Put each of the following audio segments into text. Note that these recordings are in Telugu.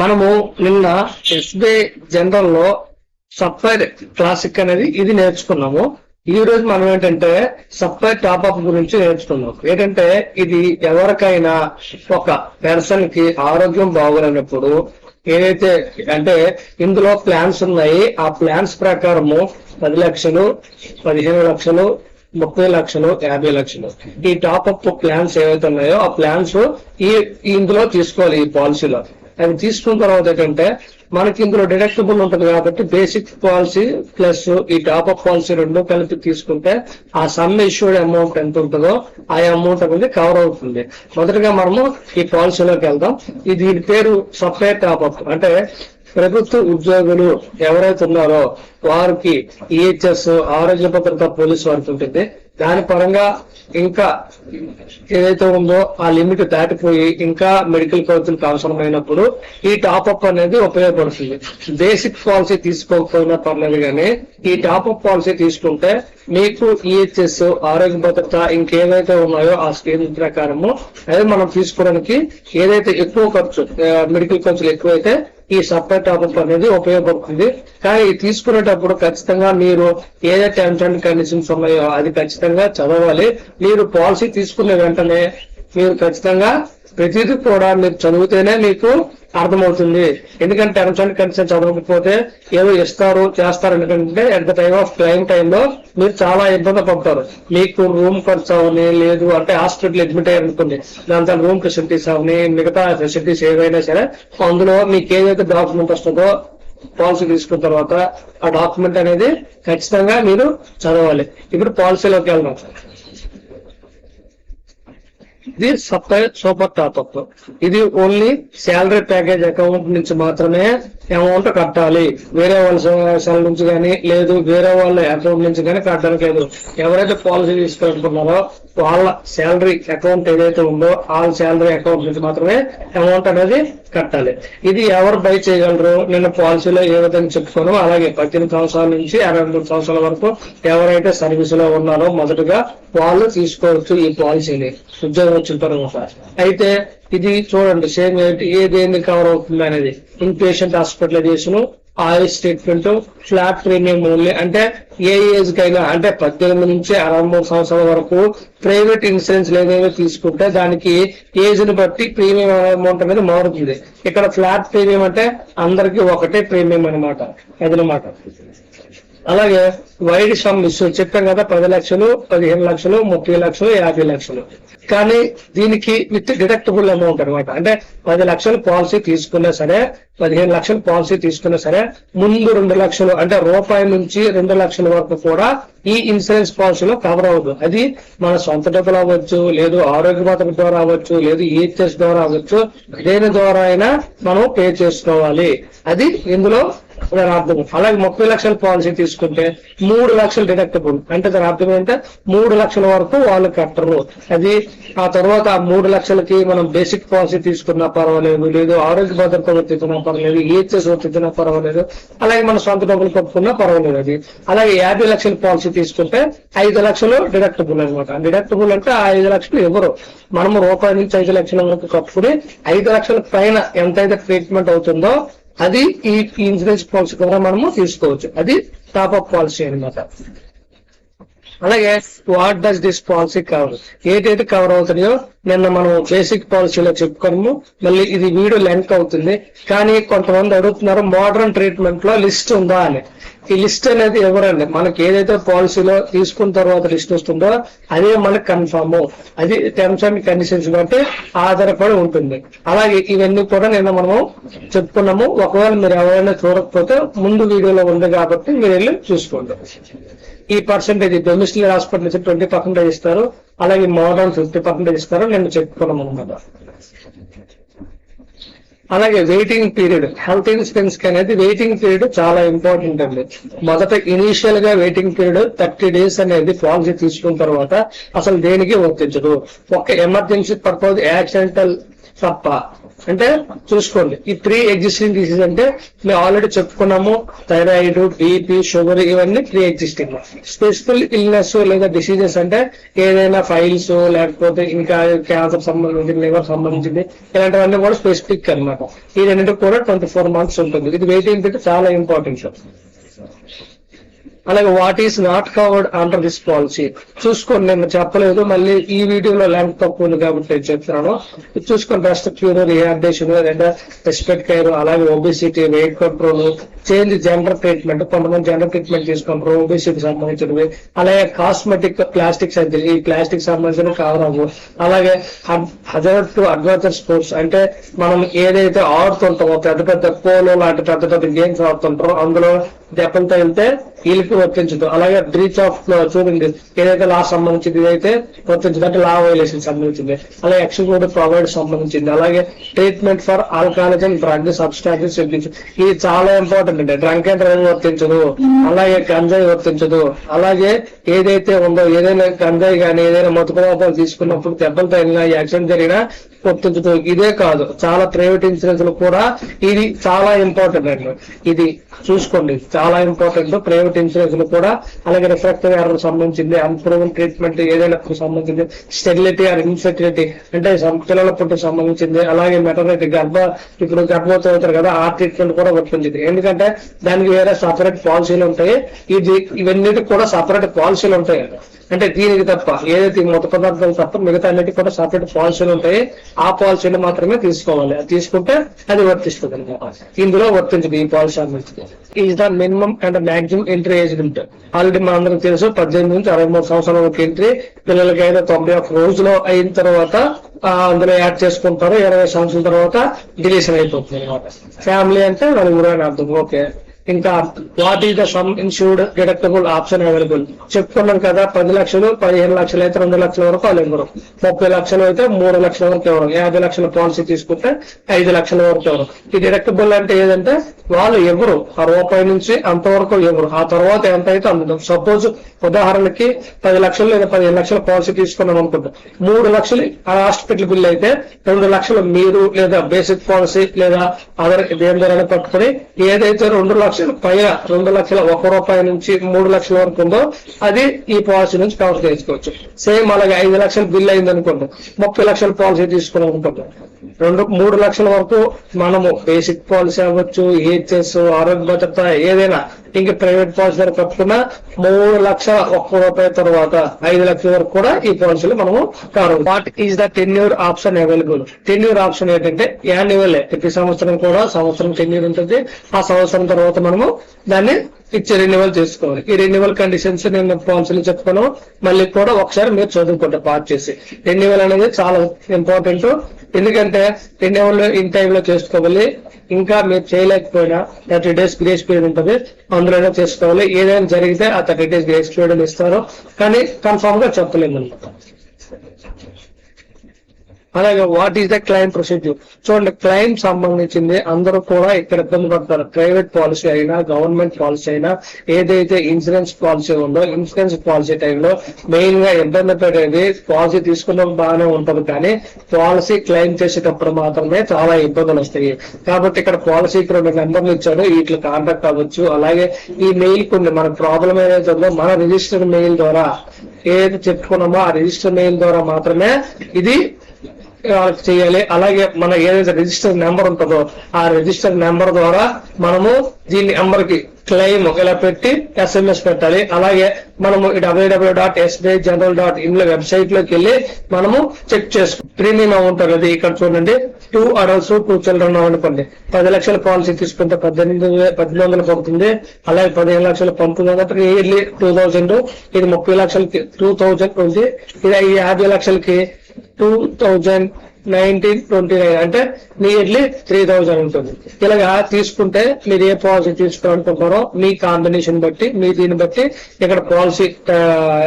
మనము నిన్న ఎస్బీఐ జనరల్ లో సప్లైర్ క్లాసిక్ అనేది ఇది నేర్చుకున్నాము. ఈ రోజు మనం ఏంటంటే సప్లైర్ టాప్అప్ గురించి నేర్చుకున్నాం. ఏంటంటే ఇది ఎవరికైనా ఒక పర్సన్ కి ఆరోగ్యం బాగోలేనప్పుడు ఏదైతే అంటే ఇందులో ప్లాన్స్ ఉన్నాయి, ఆ ప్లాన్స్ ప్రకారము 10 లక్షలు, 15 లక్షలు, 30 లక్షలు, 50 లక్షలు ఈ టాప్అప్ ప్లాన్స్ ఏవైతే ఉన్నాయో ఆ ప్లాన్స్ ఇందులో తీసుకోవాలి. ఈ పాలసీలో అవి తీసుకున్న తర్వాత ఏంటంటే మనకి ఇందులో డిడక్టబుల్ ఉంటుంది కాబట్టి బేసిక్ పాలసీ ప్లస్ ఈ టాప్అప్ పాలసీ రెండు కలిపి తీసుకుంటే ఆ సమ్ ఇష్యూడ్ అమౌంట్ ఎంత ఉంటుందో ఆ అమౌంట్ అనేది కవర్ అవుతుంది. మొదటగా మనము ఈ పాలసీలోకి వెళ్దాం. దీని పేరు సప్లైర్ టాప్అప్. అంటే ప్రభుత్వ ఉద్యోగులు ఎవరైతే ఉన్నారో వారికి ఈహెచ్ఎస్ ఆరోగ్య భద్రత పోలీసు వారికి ఉంటుంది. దాని పరంగా ఇంకా ఏదైతే ఉందో ఆ లిమిట్ దాటిపోయి ఇంకా మెడికల్ ఖర్చులకు అవసరమైనప్పుడు ఈ టాప్అప్ అనేది ఉపయోగపడుతుంది. బేసిక్ పాలసీ తీసుకోకపోయినా పర్లేదు కానీ ఈ టాప్అప్ పాలసీ తీసుకుంటే మీకు ఈహెచ్ఎస్ ఆరోగ్య భద్రత ఇంకేవైతే ఉన్నాయో ఆ స్కీమ్ ప్రకారము అదే మనం తీసుకోవడానికి ఏదైతే ఎక్కువ ఖర్చు మెడికల్ ఖర్చులు ఎక్కువైతే ఈ సప్లైర్ టాప్అప్ అనేది ఉపయోగపడుతుంది. కానీ తీసుకునేటప్పుడు ఖచ్చితంగా మీరు ఏదైతే టర్మ్స్ అండ్ కండిషన్స్ ఉన్నాయో అది ఖచ్చితంగా చదవాలి. మీరు పాలసీ తీసుకునే వెంటనే మీరు ఖచ్చితంగా ప్రతిదీ కూడా మీరు చదివితేనే మీకు అర్థమవుతుంది. ఎందుకంటే టర్మ్స్ అండ్ కండిషన్స్ చదవకపోతే ఏదో ఇస్తారు చేస్తారు ఎందుకంటే at the time of claim టైంలో మీరు చాలా ఇబ్బంది పడతారు. మీకు రూమ్ ఖర్చు అవని లేదు అంటే హాస్పిటల్ అడ్మిట్ అయ్యారనుకోండి దాని తర్వాత రూమ్ ఫెసిలిటీస్ అవని మిగతా ఫెసిలిటీస్ ఏవైనా సరే అందులో మీకు ఏదైతే డాక్యుమెంట్ వస్తుందో పాలసీ తీసుకున్న తర్వాత ఆ డాక్యుమెంట్ అనేది ఖచ్చితంగా మీరు చదవాలి. ఇప్పుడు పాలసీలోకి వెళ్దాం. ఇది సప్లైర్ సూపర్ టాప్అప్. ఇది ఓన్లీ శాలరీ ప్యాకేజ్ అకౌంట్ నుంచి మాత్రమే అమౌంట్ కట్టాలి. వేరే వాళ్ళ సెల్ నుంచి కానీ లేదు వేరే వాళ్ళ అకౌంట్ నుంచి కానీ కట్టడానికి లేదు. ఎవరైతే పాలసీ తీసుకుంటున్నారో వాళ్ళ శాలరీ అకౌంట్ ఏదైతే ఉందో ఆ శాలరీ అకౌంట్ నుంచి మాత్రమే అమౌంట్ అనేది కట్టాలి. ఇది ఎవరు బై చేయగలరు? నేను పాలసీలో ఏ విధంగా చెప్పుకోను అలాగే 18 సంవత్సరాల నుంచి 63 సంవత్సరాల వరకు ఎవరైతే సర్వీస్ లో ఉన్నారో మొదటగా వాళ్ళు తీసుకోవచ్చు ఈ పాలసీని ఉద్యోగం వచ్చిన తర్వాత. అయితే ఇది చూడండి సేమ్ ఏదేంది కవర్ అవుతుంది అనేది inpatient hospitalization, AYUSH treatment, flat premium only. అంటే ఏ ఏజ్ కైనా అంటే 18 నుంచి 63 సంవత్సరాల వరకు ప్రైవేట్ ఇన్సూరెన్స్ ఏదైనా తీసుకుంటే దానికి ఏజ్ ని బట్టి ప్రీమియం అమౌంట్ అనేది మారుతుంది. ఇక్కడ ఫ్లాట్ ప్రీమియం అంటే అందరికి ఒకటే ప్రీమియం అనమాట అదనమాట. అలాగే వైడ్ సమ్ ఇష్యూ చెప్పాం కదా 10 లక్షలు, 15 లక్షలు, 30 లక్షలు, 50 లక్షలు. కానీ దీనికి విత్ డిడక్టబుల్ అమౌంట్ అనమాట. అంటే 10 లక్షలు పాలసీ తీసుకున్నా సరే 15 లక్షలు పాలసీ తీసుకున్నా సరే ముందు 2 లక్షలు అంటే రూపాయి నుంచి 2 లక్షల వరకు కూడా ఈ ఇన్సూరెన్స్ పాలసీలో కవర్ అవ్వదు. అది మన సొంత డబ్బులు అవ్వచ్చు, లేదు ఆరోగ్య భద్రత ద్వారా అవ్వచ్చు, లేదు ఈహెచ్ఎస్ ద్వారా అవ్వచ్చు, దేని ద్వారా అయినా మనం పే చేసుకోవాలి. అది ఇందులో దాని అర్థం. అలాగే 30 లక్షల పాలసీ తీసుకుంటే 3 లక్షలు డిడక్టబుల్. అంటే దాని అర్థం ఏంటంటే 3 లక్షల వరకు వాళ్ళు కట్టరు. అది ఆ తర్వాత 3 లక్షలకి మనం బేసిక్ పాలసీ తీసుకున్నా పర్వాలేదు, లేదు ఆరోగ్య భద్రత వర్తించినా పర్వాలేదు, ఈహెచ్ఎస్ వర్తించినా పర్వాలేదు, అలాగే మన సొంత డబ్బులు కట్టుకున్నా పర్వాలేదు. అది అలాగే 50 లక్షల పాలసీ తీసుకుంటే 5 లక్షలు డిడక్టబుల్ అనమాట. డిడక్టబుల్ అంటే ఆ 5 లక్షలు ఎవరు మనము రూపాయి నుంచి 5 లక్షల వరకు కట్టుకుని 5 లక్షల పైన ఎంతైతే ట్రీట్మెంట్ అవుతుందో అది ఈ ఇన్సూరెన్స్ పాలసీ ద్వారా మనము తీసుకోవచ్చు. అది టాప్అప్ పాలసీ అనమాట. అలాగే what does this policy cover? ఏదైతే కవర్ అవుతున్నాయో నిన్న మనం బేసిక్ పాలసీలో చెప్పుకోము. మళ్ళీ ఇది వీడియో లెంత్ అవుతుంది. కానీ కొంతమంది అడుగుతున్నారు మోడర్న్ ట్రీట్మెంట్ లో లిస్ట్ ఉందా అని. ఈ లిస్ట్ అనేది ఎవరండి మనకి ఏదైతే పాలసీలో తీసుకున్న తర్వాత లిస్ట్ వస్తుందో అదే మనకు కన్ఫర్మ్. అది టర్మ్స్ అండ్ కండిషన్స్ బట్టి ఆధారపడి ఉంటుంది. అలాగే ఇవన్నీ కూడా నిన్న మనము చెప్పుకున్నాము. ఒకవేళ మీరు ఎవరైనా చూడకపోతే ముందు వీడియోలో ఉంది కాబట్టి మీరు వెళ్ళి చూసుకోండి. ఈ పర్సెంటేజ్ డొమెస్టిక్ హాస్పిటల్ నుంచి 20% ఇస్తారు, అలాగే మోడర్న్ 50% ఇస్తారు. నేను చెప్పుకున్నాం అనమాట. అలాగే వెయిటింగ్ పీరియడ్ హెల్త్ ఇన్సూరెన్స్ కి అనేది వెయిటింగ్ పీరియడ్ చాలా ఇంపార్టెంట్ అండి. మొదట ఇనీషియల్ గా వెయిటింగ్ పీరియడ్ 30 డేస్ అనేది పాలసీ తీసుకున్న తర్వాత అసలు దేనికి వర్తించదు. ఒక ఎమర్జెన్సీ పర్పస్ యాక్సిడెంటల్ తప్ప. అంటే చూసుకోండి, ఈ 3 ఎగ్జిస్టింగ్ డిసీజ్ అంటే మేము ఆల్రెడీ చెప్పుకున్నాము. థైరాయిడ్, బీపీ, షుగర్ ఇవన్నీ 3 ఎగ్జిస్టింగ్. స్పెసిఫిక్ ఇల్నెస్ లేదా డిసీజెస్ అంటే ఏదైనా ఫైల్స్ లేకపోతే ఇంకా క్యాన్సర్ సంబంధించింది, లివర్ సంబంధించింది, ఇలాంటివన్నీ కూడా స్పెసిఫిక్ అన్నమాట. ఈ రెండింటికి కూడా 24 మంత్స్ ఉంటుంది. ఇది వెయిటింగ్ పీరియడ్ చాలా ఇంపార్టెంట్. అలాగే what is not covered under this policy చూసుకోండి. నేను చెప్పలేదు, మళ్ళీ ఈ వీడియోలో లెంత్ తక్కువ ఉంది కాబట్టి నేను చెప్తున్నాను. చూసుకోండి, బ్రెస్ట్ క్యూర్, రిహాబిలిటేషన్, లేదా రెస్పెక్ట్ కేర్, అలాగే obesity, weight control, change gender treatment. కొంతమంది జెండర్ ట్రీట్మెంట్ తీసుకుంటారు ఒబేసిటీ సంబంధించినవి. అలాగే కాస్మెటిక్, ప్లాస్టిక్ సర్జరీ, ఈ ప్లాస్టిక్ సంబంధించిన కవర్ అవ్వు. అలాగే హజార్డ్ టు అడ్వెంచర్ స్పోర్ట్స్ అంటే మనం ఏదైతే ఆడుతుంటామో పెద్ద పెద్ద పోలో లాంటి పెద్ద పెద్ద గేమ్స్ ఆడుతుంటారో అందులో దెబ్బలతో వెళ్తే వీళ్ళకి వర్తించదు. అలాగే బ్రీచ్ ఆఫ్ చూడండి, ఏదైతే లా సంబంధించింది ఇదైతే వర్తించదు, అంటే లా వైలేషన్ సంబంధించింది. అలాగే ఎక్స్క్లూడ్ ప్రొవైడ్ సంబంధించింది. అలాగే treatment for alcoholic and drug substances, ఇది చాలా ఇంపార్టెంట్ అండి. డ్రంక్ అండ్ డ్రైవ్ వర్తించదు, అలాగే గంజాయి వర్తించదు. అలాగే ఏదైతే ఉందో ఏదైనా గంజాయి కానీ ఏదైనా మత్తు పదార్థాలు తీసుకున్నప్పుడు దెబ్బలు తగిలినా యాక్సిడెంట్ జరిగినా వర్తించదు. ఇదే కాదు, చాలా ప్రైవేట్ ఇన్సూరెన్స్ కూడా ఇది చాలా ఇంపార్టెంట్ అండి. ఇది చూసుకోండి, చాలా ఇంపార్టెంట్ ప్రైవేట్ ఇన్సూరెన్స్ కూడా. అలాగే రిఫ్రాక్టివ్ ఎర్రర్ సంబంధించింది, అన్ప్రూవెన్ ట్రీట్మెంట్ ఏదైనా సంబంధించింది, స్టెరిలిటీ ఆర్ ఇన్ఫెర్టిలిటీ అంటే పిల్లల పుట్టికి సంబంధించింది. అలాగే మెటర్నిటీ ఇప్పుడు గర్భవతి అవుతారు కదా, ఆ ట్రీట్మెంట్ కూడా వర్తించింది. ఎందుకంటే దానికి వేరే సపరేట్ పాలసీలు ఉంటాయి. ఇవన్నిటికి కూడా సపరేట్ పాలసీలు ఉంటాయి. అంటే దీనికి తప్ప ఏదైతే మత పదార్థాలు తప్ప మిగతా అన్నిటికీ కూడా సపరేట్ పాలసీలు ఉంటాయి. ఆ పాలసీలు మాత్రమే తీసుకోవాలి. అది తీసుకుంటే అది వర్తిస్తుంది అనమాట. ఇందులో వర్తించదు ఈ పాలసీ అనేది. Is the minimum and maximum entry age limit. Already మన అందరికి తెలుసు, 18 నుంచి 63 సంవత్సరాల వరకు ఎంట్రీ. పిల్లలకి అయితే 91 రోజులు అయిన తర్వాత అందులో యాడ్ చేసుకుంటారు. 20 సంవత్సరాల తర్వాత డిలీషన్ అయిపోతుంది అనమాట. ఫ్యామిలీ అంటే 4 అని అర్థం. ఓకే, ఇంకా what is the sum insured deductible option available చెప్పుకున్నాం కదా. 10 లక్షలు, 15 లక్షలు అయితే 2 లక్షల వరకు వాళ్ళు ఇవ్వరు. 30 లక్షలు అయితే 3 లక్షల వరకు ఇవ్వరు. 50 లక్షల పాలసీ తీసుకుంటే 5 లక్షల వరకు ఇవ్వరు. ఈ డిడక్టబుల్ అంటే ఏదంటే వాళ్ళు ఎవరు రూపాయి నుంచి అంతవరకు ఎవరు, ఆ తర్వాత ఎంత అయితే అందుతాం. సపోజ్ ఉదాహరణకి 10 లక్షలు లేదా 15 లక్షల పాలసీ తీసుకున్నాం అనుకుంటాం. 3 లక్షలు హాస్పిటల్ బిల్ అయితే 2 లక్షలు మీరు లేదా బేసిక్ పాలసీ లేదా అదర్ దేని ద్వారా పట్టుకుని ఏదైతే 2 లక్షలు పైన 2 లక్షల 1 రూపాయి నుంచి 3 లక్షల వరకు ఉందో అది ఈ పాలసీ నుంచి కవర్ చేసుకోవచ్చు. సేమ్ అలాగే 5 లక్షల బిల్ అయింది అనుకుంటాం, 30 లక్షల పాలసీ తీసుకున్నాం అనుకుంటాం. 3 లక్షల వరకు మనము బేసిక్ పాలసీ అవ్వచ్చు, ఈహెచ్ఎస్, ఆరోగ్య భద్రత ఏదైనా ఇంకా ప్రైవేట్ పాలసీ ద్వారా కట్టుకున్నా 3 లక్షల 1 రూపాయి తర్వాత 5 లక్షల వరకు కూడా ఈ పాలసీలు మనము cover. What is the tenure option available? Tenure option ఏంటంటే యాన్యువల్, ప్రతి సంవత్సరం కూడా సంవత్సరం టెన్యూర్ ఉంటుంది. ఆ సంవత్సరం తర్వాత మనము దాన్ని ఇచ్చే రెన్యువల్ చేసుకోవాలి. ఈ రెన్యువల్ కండిషన్స్ నేను పాలసీలు చెప్పుకున్నాను, మళ్ళీ కూడా ఒకసారి మీరు చదువుకుంటే పాస్ చేసి. రెన్యువల్ అనేది చాలా ఇంపార్టెంట్, ఎందుకంటే రెన్యువల్ ఇన్ టైమ్ లో చేసుకోవాలి. ఇంకా మీరు చేయలేకపోయినా 30 days గ్రేస్ పీరియడ్ ఉంటుంది, అందులోనే చేసుకోవాలి. ఏదైనా జరిగితే ఆ 30 days గ్రేస్ పీరియడ్ ఇస్తారు, కానీ కన్ఫర్మ్ గా చెప్పలేము అనమాట. అలాగే what is the claim procedure? చూడండి, క్లైమ్ సంబంధించింది అందరూ కూడా ఇక్కడ ఇబ్బంది పడతారు. ప్రైవేట్ పాలసీ అయినా గవర్నమెంట్ పాలసీ అయినా ఏదైతే ఇన్సూరెన్స్ పాలసీ ఉందో ఇన్సూరెన్స్ పాలసీ టైంలో మెయిన్ గా ఇబ్బంది పడేది పాలసీ తీసుకున్న బాగానే ఉంటుంది, కానీ పాలసీ క్లైమ్ చేసేటప్పుడు మాత్రమే చాలా ఇబ్బందులు వస్తాయి. కాబట్టి ఇక్కడ పాలసీకి 2 నెంబర్లు ఇచ్చాడు, వీటిలో కాంటాక్ట్ అవ్వచ్చు. అలాగే ఈ మెయిల్ కొన్ని మన ప్రాబ్లం ఏదైతే ఉందో మన రిజిస్టర్డ్ మెయిల్ ద్వారా ఏదైతే చెప్పుకున్నామో ఆ రిజిస్టర్ మెయిల్ ద్వారా మాత్రమే ఇది చేయాలి. అలాగే మన ఏదైతే రిజిస్టర్ నెంబర్ ఉంటుందో ఆ రిజిస్టర్ నెంబర్ ద్వారా మనము దీని నెంబర్ కి క్లెయిమ్ ఇలా పెట్టి SMS పెట్టాలి. అలాగే మనము www.sbigeneral.in వెబ్సైట్ లోకి వెళ్ళి మనము చెక్ చేసుకో. ప్రీమియం అమౌంట్ అనేది ఇక్కడ చూడండి, 2 adults 2 children అనుకోండి. 10 లక్షల పాలసీ తీసుకుంటే 1800 పడుతుంది. అలాగే 15 లక్షలు 1900, ఇయర్లీ 2000. ఇది 30 లక్షలకి 2020, ఇది 50 లక్షలకి 2019-29 అంటే నియర్లీ 3000 ఉంటుంది. ఇలాగా తీసుకుంటే మీరు ఏ పాలసీ తీసుకోవాలనుకుంటారో మీ కాంబినేషన్ బట్టి మీ దీన్ని బట్టి ఇక్కడ పాలసీ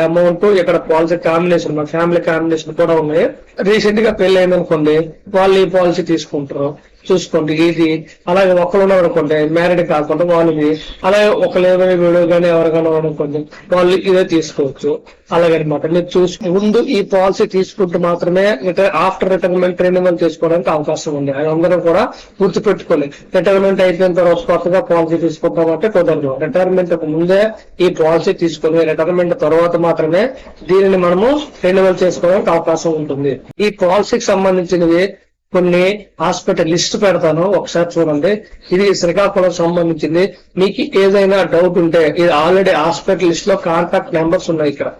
అమౌంట్, ఇక్కడ పాలసీ కాంబినేషన్, ఫ్యామిలీ కాంబినేషన్ కూడా ఉన్నాయి. రీసెంట్ గా పెళ్లి అయిందనుకోండి, వాళ్ళు ఈ పాలసీ తీసుకుంటారు. చూసుకోండి. ఇది అలాగే ఒకళ్ళు ఉన్నారు అనుకోండి మ్యారీడ్ కాకుండా వాళ్ళది, అలాగే ఒకళ్ళు ఏమైనా వీడియో కానీ ఎవరికైనా అనుకోండి వాళ్ళు ఇదే తీసుకోవచ్చు. అలాగనమాట మీరు చూసి ముందు ఈ పాలసీ తీసుకుంటూ మాత్రమే ఆఫ్టర్ రిటైర్మెంట్ రెన్యువల్ చేసుకోవడానికి అవకాశం ఉంది. అది అందరూ కూడా గుర్తుపెట్టుకోవాలి. రిటైర్మెంట్ అయిపోయిన తర్వాత కొత్తగా పాలసీ తీసుకుంటామంటే కుదరదు. రిటైర్మెంట్ ముందే ఈ పాలసీ తీసుకుని రిటైర్మెంట్ తర్వాత మాత్రమే దీనిని మనము రెన్యువల్ చేసుకోవడానికి అవకాశం ఉంటుంది. ఈ పాలసీకి సంబంధించినవి కొన్ని హాస్పిటల్ లిస్ట్ పెడతాను, ఒకసారి చూడండి. ఇది శ్రీకాకుళం సంబంధించింది. మీకు ఏదైనా డౌట్ ఉంటే ఇది ఆల్రెడీ హాస్పిటల్ లిస్ట్ లో కాంటాక్ట్ నెంబర్స్ ఉన్నాయి. ఇక్కడ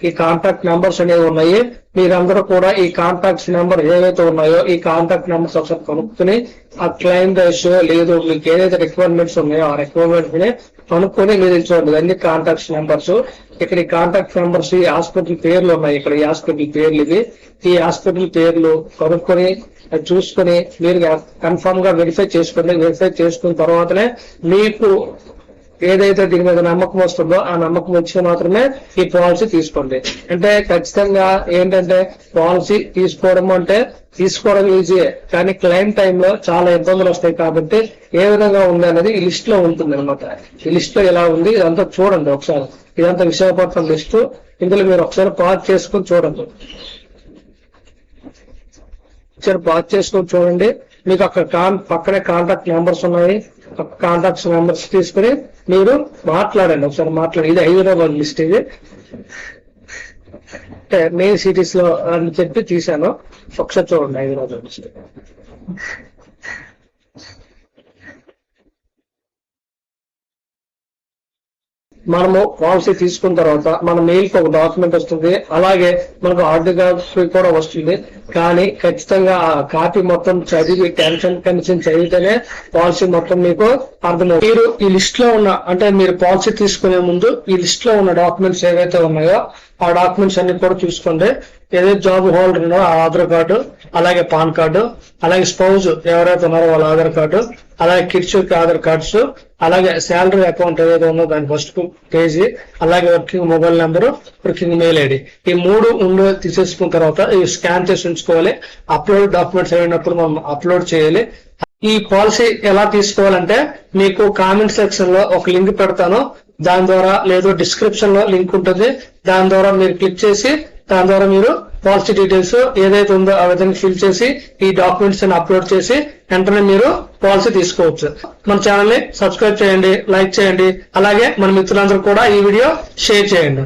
ఈ కాంటాక్ట్ నెంబర్స్ అనేవి ఉన్నాయి. మీరందరూ కూడా ఈ కాంటాక్ట్స్ నెంబర్ ఏవైతే ఉన్నాయో ఈ కాంటాక్ట్ నెంబర్స్ ఒకసారి కనుక్కొని ఆ క్లెయిమ్ రేషియో లేదు మీకు ఏదైతే రిక్వైర్మెంట్స్ ఉన్నాయో ఆ రిక్వైర్మెంట్స్ ని కనుక్కొని మీరు చూడండి. అన్ని కాంటాక్ట్స్ నెంబర్స్ ఇక్కడ ఈ కాంటాక్ట్ నెంబర్స్ ఈ హాస్పిటల్ పేర్లు ఉన్నాయి. ఇక్కడ ఈ హాస్పిటల్ పేర్లు ఇవి. ఈ హాస్పిటల్ పేర్లు కనుక్కొని చూసుకుని మీరు కన్ఫర్మ్ గా వెరిఫై చేసుకోండి. వెరిఫై చేసుకున్న తర్వాతనే మీకు ఏదైతే దీని మీద నమ్మకం వస్తుందో ఆ నమ్మకం వచ్చి మాత్రమే ఈ పాలసీ తీసుకోండి. అంటే ఖచ్చితంగా ఏంటంటే పాలసీ తీసుకోవడం అంటే తీసుకోవడం ఈజీయే, కానీ క్లెయిమ్ టైంలో చాలా ఇబ్బందులు వస్తాయి. కాబట్టి ఏ విధంగా ఉంది అనేది ఈ లిస్ట్ లో ఉంటుంది అనమాట. ఈ లిస్ట్ లో ఎలా ఉంది ఇదంతా చూడండి ఒకసారి. ఇదంతా విశాఖపట్నం లిస్ట్. ఇందులో మీరు ఒకసారి పాజ్ చేసుకుని చూడండి. ఒకసారి పాజ్ చేసుకుని చూడండి. మీకు అక్కడ పక్కనే కాంటాక్ట్ నెంబర్స్ ఉన్నాయి. కాంటాక్ట్స్ నెంబర్స్ తీసుకుని మీరు మాట్లాడండి. ఒకసారి మాట్లాడి. ఇది హైదరాబాద్ లిస్ట్. ఇది అంటే మెయిన్ సిటీస్ లో అని చెప్పి తీసాను. ఒకసారి చూడండి హైదరాబాద్ లిస్ట్. మనము పాలసీ తీసుకున్న తర్వాత మన మెయిల్ కి ఒక డాక్యుమెంట్ వస్తుంది. అలాగే మనకు హార్డ్ కాపీ కూడా వస్తుంది. కానీ ఖచ్చితంగా ఆ కాపీ మొత్తం చదివి టెన్షన్ చదివితేనే పాలసీ మొత్తం మీకు అర్థమవుతుంది. మీరు ఈ లిస్ట్ లో ఉన్న అంటే మీరు పాలసీ తీసుకునే ముందు ఈ లిస్ట్ లో ఉన్న డాక్యుమెంట్స్ ఏవైతే ఉన్నాయో ఆ డాక్యుమెంట్స్ అన్ని కూడా చూసుకోండి. ఏదైతే జాబ్ హోల్డర్ ఉన్నారో ఆ ఆధార్ కార్డు, అలాగే పాన్ కార్డు, అలాగే స్పౌజ్ ఎవరైతే ఉన్నారో వాళ్ళ ఆధార్ కార్డు, అలాగే కిడ్స్ ఆధార్ కార్డ్స్, అలాగే శాలరీ అకౌంట్ ఏదైతే ఉందో దాని ఫస్ట్ పేజీ, అలాగే working mobile number, working mail ID. ఈ మూడు తీసేసుకున్న తర్వాత ఇవి స్కాన్ చేసి ఉంచుకోవాలి. అప్లోడ్ డాక్యుమెంట్స్ అయినప్పుడు మనం అప్లోడ్ చేయాలి. ఈ పాలసీ ఎలా తీసుకోవాలంటే మీకు కామెంట్ సెక్షన్ లో ఒక లింక్ పెడతాను. దాని ద్వారా లేదు డిస్క్రిప్షన్ లో లింక్ ఉంటుంది. దాని ద్వారా మీరు క్లిక్ చేసి దాని ద్వారా మీరు పాలసీ డీటెయిల్స్ ఏదైతే ఉందో ఆ విధంగా ఫిల్ చేసి ఈ డాక్యుమెంట్స్ అప్లోడ్ చేసి వెంటనే మీరు పాలసీ తీసుకోవచ్చు. మన ఛానల్ ని సబ్స్క్రైబ్ చేయండి, లైక్ చేయండి, అలాగే మన మిత్రులందరూ కూడా ఈ వీడియో షేర్ చేయండి.